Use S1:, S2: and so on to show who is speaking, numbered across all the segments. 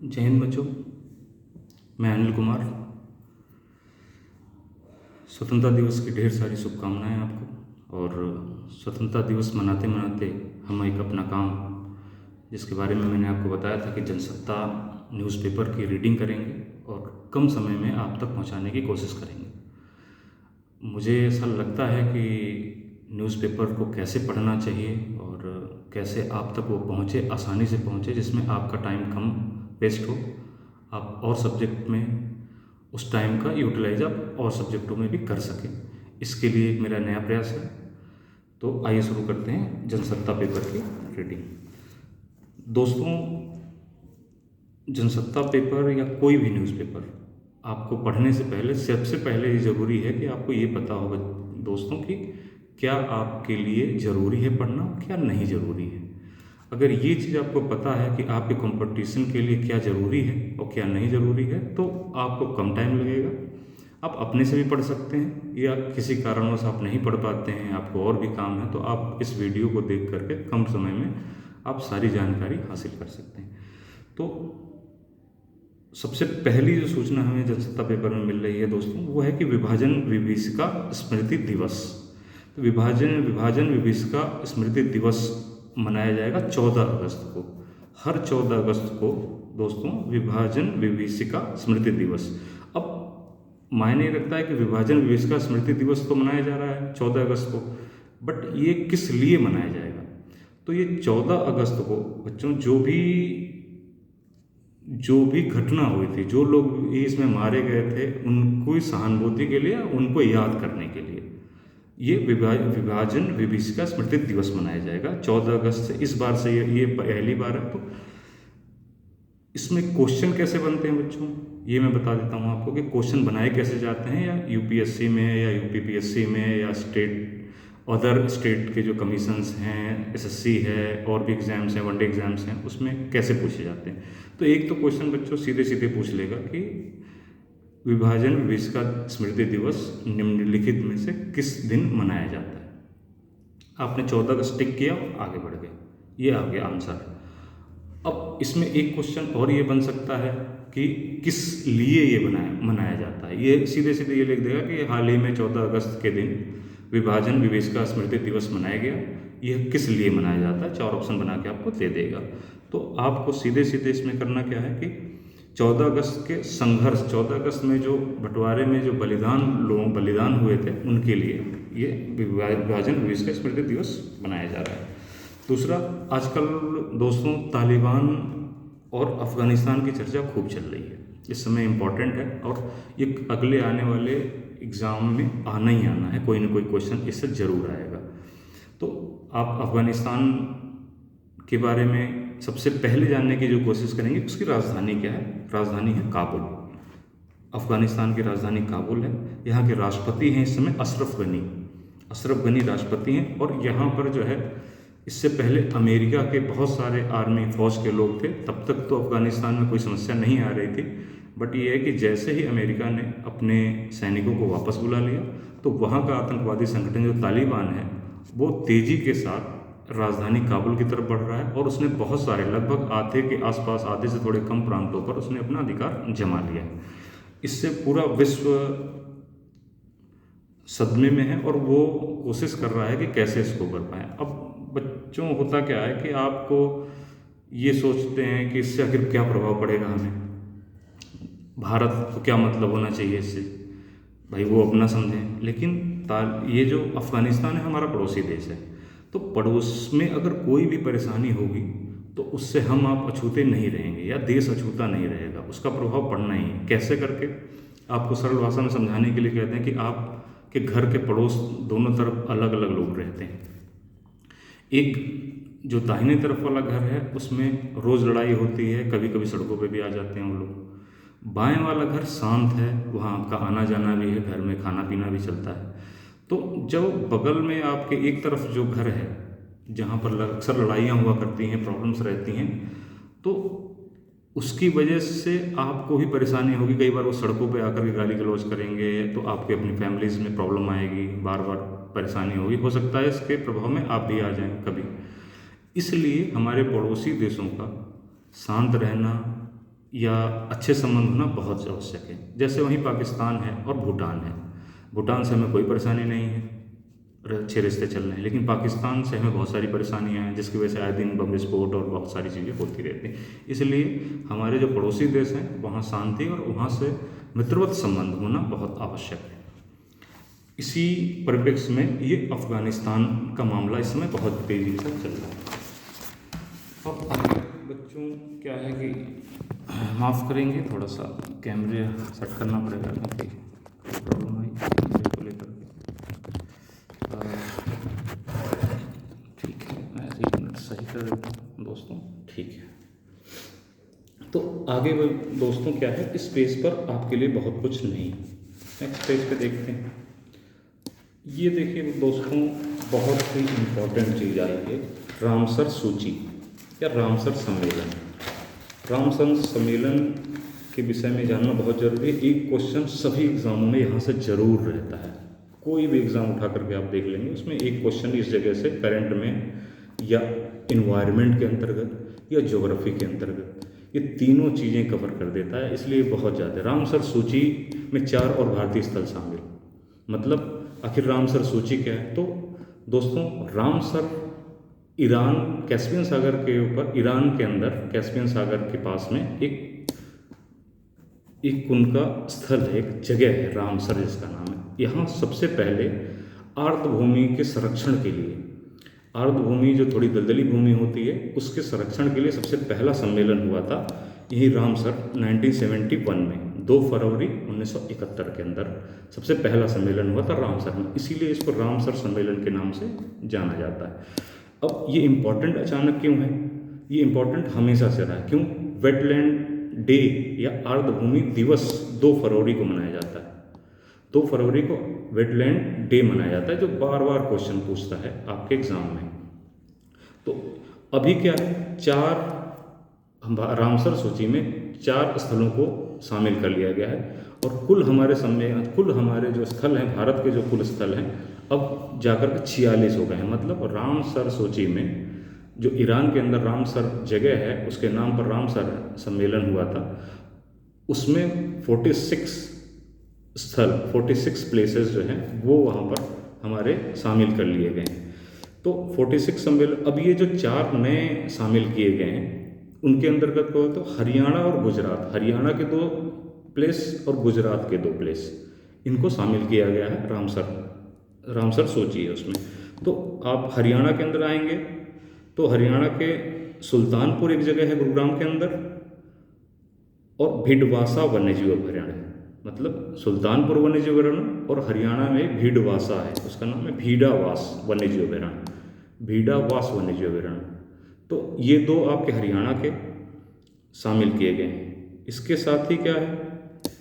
S1: जय हिंद बच्चों। मैं अनिल कुमार। स्वतंत्रता दिवस की ढेर सारी शुभकामनाएं आपको। और स्वतंत्रता दिवस मनाते मनाते हम एक अपना काम, जिसके बारे में मैंने आपको बताया था कि जनसत्ता न्यूज़पेपर की रीडिंग करेंगे और कम समय में आप तक पहुंचाने की कोशिश करेंगे। मुझे ऐसा लगता है कि न्यूज़पेपर को कैसे पढ़ना चाहिए और कैसे आप तक वो पहुँचे, आसानी से पहुँचे, जिसमें आपका टाइम कम वेस्ट हो, आप और सब्जेक्ट में उस टाइम का यूटिलाइज आप और सब्जेक्टों में भी कर सकें। इसके लिए एक मेरा नया प्रयास है। तो आइए शुरू करते हैं जनसत्ता पेपर की रीडिंग। दोस्तों, जनसत्ता पेपर या कोई भी न्यूज़पेपर आपको पढ़ने से पहले सबसे पहले ये ज़रूरी है कि आपको ये पता होगा दोस्तों कि क्या आपके लिए ज़रूरी है पढ़ना, क्या नहीं ज़रूरी है। अगर ये चीज़ आपको पता है कि आपके कंपटीशन के लिए क्या ज़रूरी है और क्या नहीं ज़रूरी है, तो आपको कम टाइम लगेगा। आप अपने से भी पढ़ सकते हैं, या किसी कारणवश आप नहीं पढ़ पाते हैं, आपको और भी काम है, तो आप इस वीडियो को देख करके कम समय में आप सारी जानकारी हासिल कर सकते हैं। तो सबसे पहली जो सूचना हमें जनसत्ता पेपर में मिल रही है दोस्तों, वो है कि विभाजन विभीषिका स्मृति दिवस। तो विभाजन विभीषिका स्मृति दिवस मनाया जाएगा 14 अगस्त को। हर 14 अगस्त को दोस्तों विभाजन विभीषिका स्मृति दिवस। अब मायने रखता है कि विभाजन विभीषिका स्मृति दिवस तो मनाया जा रहा है 14 अगस्त को, बट ये किस लिए मनाया जाएगा? तो ये 14 अगस्त को बच्चों जो भी घटना हुई थी, जो लोग इसमें मारे गए थे, उनको सहानुभूति के लिए, उनको याद करने के लिए ये विभाजन विभीषिका स्मृति दिवस मनाया जाएगा 14 अगस्त से। इस बार से ये पहली बार है। तो इसमें क्वेश्चन कैसे बनते हैं बच्चों, ये मैं बता देता हूँ आपको कि क्वेश्चन बनाए कैसे जाते हैं, या यूपीएससी में या यूपीपीएससी में या अदर स्टेट के जो कमीशंस हैं, एसएससी है, और भी एग्ज़ाम्स हैं, वनडे एग्ज़ाम्स हैं, उसमें कैसे पूछे जाते हैं। तो एक तो क्वेश्चन बच्चों सीधे सीधे पूछ लेगा कि विभाजन विभीषिका स्मृति दिवस निम्नलिखित में से किस दिन मनाया जाता है। आपने 14 अगस्त टिक किया, आगे बढ़ गए, ये आ गया आंसर। अब इसमें एक क्वेश्चन और ये बन सकता है कि किस लिए ये मनाया जाता है। ये सीधे सीधे ये लिख देगा कि हाल ही में 14 अगस्त के दिन विभाजन विभीषिका स्मृति दिवस मनाया गया। यह किस लिए मनाया जाता है, 4 ऑप्शन बना के आपको दे देगा। तो आपको सीधे सीधे इसमें करना क्या है कि 14 अगस्त के संघर्ष, 14 अगस्त में जो बंटवारे में जो बलिदान हुए थे, उनके लिए ये विभाजन विभीषिका स्मृति दिवस मनाया जा रहा है। दूसरा, आजकल दोस्तों तालिबान और अफ़गानिस्तान की चर्चा खूब चल रही है। इस समय इम्पॉर्टेंट है और ये अगले आने वाले एग्ज़ाम में आना ही आना है, कोई ना कोई क्वेश्चन इससे ज़रूर आएगा। तो आप अफ़गानिस्तान के बारे में सबसे पहले जानने की जो कोशिश करेंगे, उसकी राजधानी क्या है। राजधानी है काबुल। अफ़गानिस्तान की राजधानी काबुल है। यहाँ के राष्ट्रपति हैं इस समय अशरफ गनी राष्ट्रपति हैं। और यहाँ पर जो है, इससे पहले अमेरिका के बहुत सारे आर्मी फौज के लोग थे। तब तक तो अफ़गानिस्तान में कोई समस्या नहीं आ रही थी, बट ये है कि जैसे ही अमेरिका ने अपने सैनिकों को वापस बुला लिया, तो वहाँ का आतंकवादी संगठन जो तालिबान है, वो तेज़ी के साथ राजधानी काबुल की तरफ बढ़ रहा है। और उसने बहुत सारे, लगभग आधे के आसपास, आधे से थोड़े कम प्रांतों पर उसने अपना अधिकार जमा लिया है। इससे पूरा विश्व सदमे में है और वो कोशिश कर रहा है कि कैसे इसको कर पाए। अब बच्चों, होता क्या है कि आपको ये सोचते हैं कि इससे आखिर क्या प्रभाव पड़ेगा हमें, भारत को क्या मतलब होना चाहिए इससे। भाई वो अपना समझें, लेकिन ये जो अफ़गानिस्तान है हमारा पड़ोसी देश है, तो पड़ोस में अगर कोई भी परेशानी होगी तो उससे हम आप अछूते नहीं रहेंगे, या देश अछूता नहीं रहेगा, उसका प्रभाव पड़ना ही है। कैसे करके आपको सरल भाषा में समझाने के लिए कहते हैं कि आपके घर के पड़ोस दोनों तरफ अलग अलग लोग रहते हैं। एक जो दाहिने तरफ वाला घर है, उसमें रोज़ लड़ाई होती है, कभी कभी सड़कों पे भी आ जाते हैं वो लोग। बाएं वाला घर शांत है, वहाँ आपका आना जाना भी है, घर में खाना पीना भी चलता है। तो जब बगल में आपके एक तरफ जो घर है, जहाँ पर अक्सर लड़ाइयाँ हुआ करती हैं, प्रॉब्लम्स रहती हैं, तो उसकी वजह से आपको भी परेशानी होगी। कई बार वो सड़कों पे आकर के गाली गलौज करेंगे, तो आपके अपनी फैमिलीज़ में प्रॉब्लम आएगी, बार बार परेशानी होगी। हो सकता है इसके प्रभाव में आप भी आ जाएं कभी। इसलिए हमारे पड़ोसी देशों का शांत रहना, या अच्छे संबंध होना बहुत आवश्यक है। जैसे वहीं पाकिस्तान है और भूटान है। भूटान से हमें कोई परेशानी नहीं है, अच्छे रिश्ते चल रहे हैं, लेकिन पाकिस्तान से हमें बहुत सारी परेशानियां हैं, जिसकी वजह से आए दिन बम विस्फोट और बहुत सारी चीज़ें होती रहती हैं। इसलिए हमारे जो पड़ोसी देश हैं वहाँ शांति और वहाँ से मित्रवत संबंध होना बहुत आवश्यक है। इसी परिप्रेक्ष्य में ये अफगानिस्तान का मामला इस समय बहुत तेज़ी से चल रहा है। अब आगे बच्चों क्या है कि माफ़ करेंगे, थोड़ा सा कैमरे सेट करना पड़ेगा क्योंकि प्रॉब्लम आई कैमरे को लेकर के। ठीक है, मैं एक मिनट सही कर देता हूँ दोस्तों। ठीक है, तो आगे दोस्तों क्या है, इस पेज पर आपके लिए बहुत कुछ नहीं है। नेक्स्ट पेज पे देखते हैं। ये देखिए दोस्तों, बहुत ही इम्पोर्टेंट चीज़ आई है, रामसर सूची या रामसर सम्मेलन। रामसर सम्मेलन के विषय में जानना बहुत जरूरी है। एक क्वेश्चन सभी एग्जामों में यहाँ से जरूर रहता है, कोई भी एग्ज़ाम उठा करके आप देख लेंगे, उसमें एक क्वेश्चन इस जगह से करंट में या इन्वायरमेंट के अंतर्गत या ज्योग्राफी के अंतर्गत, ये तीनों चीज़ें कवर कर देता है। इसलिए बहुत ज़्यादा रामसर सूची में 4 और भारतीय स्थल शामिल। मतलब आखिर रामसर सूची क्या है? तो दोस्तों, रामसर ईरान कैस्पियन सागर के ऊपर, ईरान के अंदर कैस्पियन सागर के पास में एक उनका स्थल है, एक जगह है रामसर जिसका नाम है। यहाँ सबसे पहले आर्द्रभूमि के संरक्षण के लिए, आर्द्रभूमि जो थोड़ी दलदली भूमि होती है उसके संरक्षण के लिए सबसे पहला सम्मेलन हुआ था यही रामसर 1971 में, 2 फरवरी 1971 के अंदर सबसे पहला सम्मेलन हुआ था रामसर में। इसीलिए इसको रामसर सम्मेलन के नाम से जाना जाता है। अब ये इम्पोर्टेंट अचानक क्यों है? ये इम्पोर्टेंट हमेशा से रहा है। क्यों? वेटलैंड डे या आर्द्रभूमि दिवस 2 फरवरी को मनाया जाता है। 2 फरवरी को वेटलैंड डे मनाया जाता है, जो बार बार क्वेश्चन पूछता है आपके एग्जाम में। तो अभी क्या है, 4 रामसर सूची में 4 स्थलों को शामिल कर लिया गया है और कुल हमारे जो स्थल हैं, भारत के जो कुल स्थल हैं, अब जाकर के 46 हो गए हैं। मतलब रामसर सूची में जो ईरान के अंदर रामसर जगह है, उसके नाम पर रामसर सम्मेलन हुआ था, उसमें 46 प्लेसेस जो हैं वो वहाँ पर हमारे शामिल कर लिए गए हैं। तो 46 सम्मेलन, अब ये जो 4 नए शामिल किए गए हैं उनके अंतर्गत को तो हरियाणा और गुजरात, हरियाणा के 2 प्लेस और गुजरात के 2 प्लेस, इनको शामिल किया गया है रामसर सूची है उसमें। तो आप हरियाणा के अंदर आएंगे तो हरियाणा के सुल्तानपुर एक जगह है गुरुग्राम के अंदर, और भीडवासा वन्यजीव अभयारण्य, मतलब सुल्तानपुर वन्यजीव अभयारण्य और हरियाणा में भीडवासा है, उसका नाम है भीडावास वन्यजीव अभयारण्य, भीडावास वन्यजीव अभयारण्य। तो ये 2 आपके हरियाणा के शामिल किए गए हैं। इसके साथ ही क्या है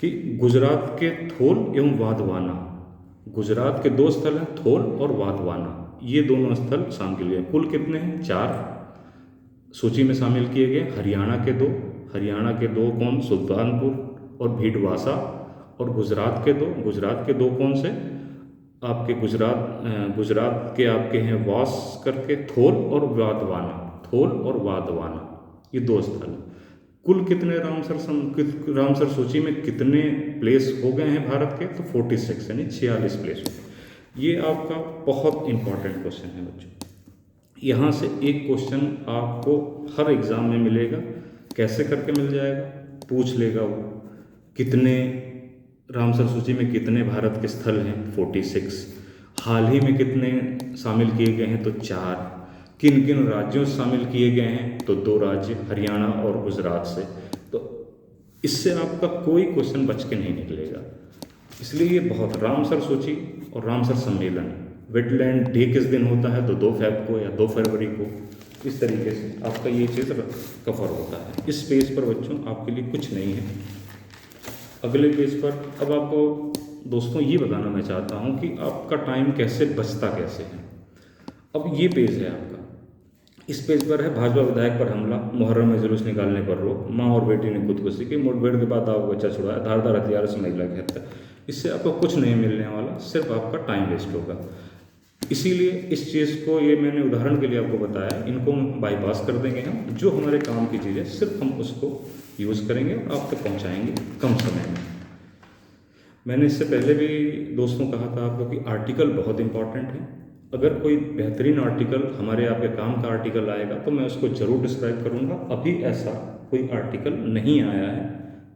S1: कि गुजरात के थोल एवं वाधवाना, गुजरात के 2 स्थल हैं, थोल और वाधवाना, ये दोनों स्थल शामिल किए गए। कुल कितने हैं? 4 सूची में शामिल किए गए। हरियाणा के 2 कौन? सुल्तानपुर और भीडवासा, और गुजरात के 2 कौन से? आपके गुजरात के आपके हैं वास करके थोल और वाधवाना, ये 2 स्थल। कुल कितने रामसर सूची में कितने प्लेस हो गए हैं भारत के? तो 46 यानी 46 प्लेस हो गए। ये आपका बहुत इंपॉर्टेंट क्वेश्चन है बच्चों। यहाँ से एक क्वेश्चन आपको हर एग्जाम में मिलेगा। कैसे करके मिल जाएगा? पूछ लेगा वो, कितने रामसर सूची में कितने भारत के स्थल हैं? 46। हाल ही में कितने शामिल किए गए हैं? तो 4। किन किन राज्यों से शामिल किए गए हैं? तो 2 राज्य, हरियाणा और गुजरात से। तो इससे आपका कोई क्वेश्चन बच के नहीं निकलेगा। इसलिए ये बहुत, रामसर सूची और रामसर सम्मेलन, वेटलैंड डे किस दिन होता है? तो 2 फरवरी को या 2 फरवरी को। इस तरीके से आपका ये चीज़ कवर होता है। इस पेज पर बच्चों आपके लिए कुछ नहीं है। अगले पेज पर अब आपको दोस्तों ये बताना मैं चाहता हूँ कि आपका टाइम कैसे बचता कैसे है। अब ये पेज है आपका, इस पेज पर है भाजपा विधायक पर हमला, मुहर्रम में जुलूस निकालने पर रोक, मां और बेटी ने खुदकुशी की, मुठभेड़ के बाद दाव बच्चा छुड़ाया, धारदार हथियार से महिला की हत्या। इससे आपको कुछ नहीं मिलने वाला, सिर्फ आपका टाइम वेस्ट होगा। इसीलिए इस चीज़ को, ये मैंने उदाहरण के लिए आपको बताया, इनको बाईपास कर देंगे हम। जो हमारे काम की चीज़ है सिर्फ हम उसको यूज़ करेंगे और आप तक पहुँचाएँगे कम समय में। मैंने इससे पहले भी दोस्तों कहा था आपको कि आर्टिकल बहुत इम्पॉर्टेंट है। अगर कोई बेहतरीन आर्टिकल हमारे आपके काम का आर्टिकल आएगा तो मैं उसको ज़रूर डिस्क्राइब करूँगा। अभी ऐसा कोई आर्टिकल नहीं आया है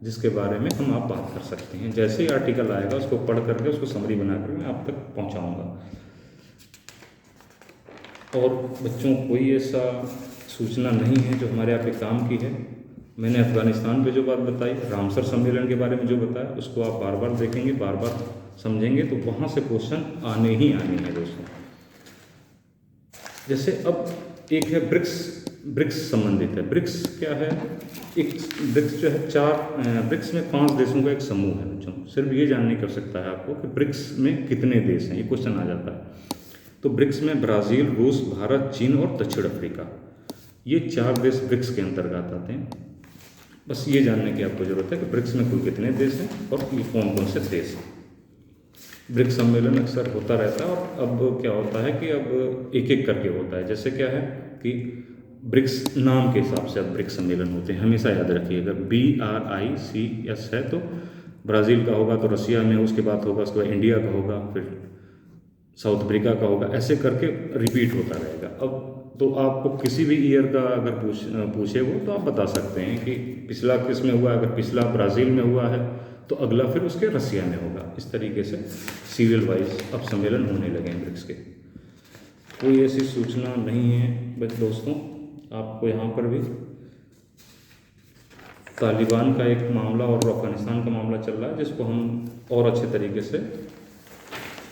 S1: जिसके बारे में हम आप बात कर सकते हैं। जैसे ही आर्टिकल आएगा उसको पढ़ करके उसको समरी बना कर मैं आप तक पहुँचाऊँगा। और बच्चों, कोई ऐसा सूचना नहीं है जो हमारे आपके काम की है। मैंने अफ़गानिस्तान पे जो बात बताई, रामसर सम्मेलन के बारे में जो बताया, उसको आप बार बार देखेंगे, बार बार समझेंगे तो वहाँ से क्वेश्चन आने ही आने हैं दोस्तों। जैसे अब एक है ब्रिक्स संबंधित है। ब्रिक्स क्या है? एक ब्रिक्स जो है ब्रिक्स में 5 देशों का एक समूह है बच्चों। सिर्फ ये जानने की आवश्यकता है आपको कि ब्रिक्स में कितने देश हैं, ये क्वेश्चन आ जाता है। तो ब्रिक्स में ब्राज़ील, रूस, भारत, चीन और दक्षिण अफ्रीका, ये 4 देश ब्रिक्स के अंतर्गत आते हैं। बस ये जानने की आपको ज़रूरत है कि ब्रिक्स में कुल कितने देश हैं और ये कौन कौन से देश हैं। ब्रिक्स सम्मेलन अक्सर होता रहता है और अब क्या होता है कि अब एक एक करके होता है। जैसे क्या है कि ब्रिक्स नाम के हिसाब से अब ब्रिक्स सम्मेलन होते हैं, हमेशा याद रखिएगा। BRICS है तो ब्राज़ील का होगा तो रसिया में उसके बाद होगा, उसके बाद इंडिया का होगा, फिर साउथ अफ्रीका का होगा, ऐसे करके रिपीट होता रहेगा। अब तो आपको किसी भी ईयर का अगर पूछे वो तो आप बता सकते हैं कि पिछला किस में हुआ। अगर पिछला ब्राज़ील में हुआ है तो अगला फिर उसके रसिया में होगा। इस तरीके से सीरियल वाइज अब सम्मेलन होने लगे हैं ब्रिक्स के। कोई ऐसी सूचना नहीं है बस दोस्तों। आपको यहाँ पर भी तालिबान का एक मामला और अफ़गानिस्तान का मामला चल रहा है, जिसको हम और अच्छे तरीके से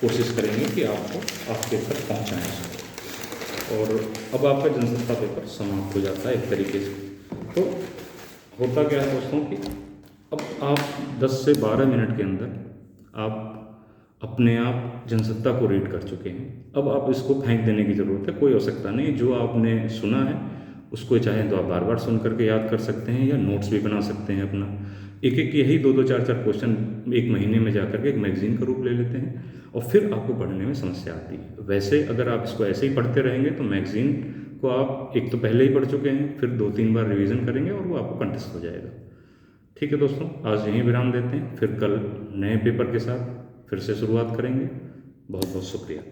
S1: कोशिश करेंगे कि आपको आपके तक पहुँचाएँ। और अब आपका जनसत्ता पेपर समाप्त हो जाता है एक तरीके से। तो होता क्या है दोस्तों कि अब आप 10 से 12 मिनट के अंदर आप अपने आप जनसत्ता को रीड कर चुके हैं। अब आप इसको फेंक देने की ज़रूरत है, कोई आवश्यकता नहीं। जो आपने सुना है उसको चाहे तो आप बार बार सुन करके याद कर सकते हैं या नोट्स भी बना सकते हैं अपना। एक एक यही 2-2 4-4 क्वेश्चन एक महीने में जा करके एक मैगजीन का रूप ले लेते हैं और फिर आपको पढ़ने में समस्या आती है। वैसे अगर आप इसको ऐसे ही पढ़ते रहेंगे तो मैगजीन को आप एक तो पहले ही पढ़ चुके हैं, फिर 2-3 बार रिवीजन करेंगे और वो आपको कंठस्थ हो जाएगा। ठीक है दोस्तों, आज यहीं विराम देते हैं, फिर कल नए पेपर के साथ फिर से शुरुआत करेंगे। बहुत बहुत शुक्रिया।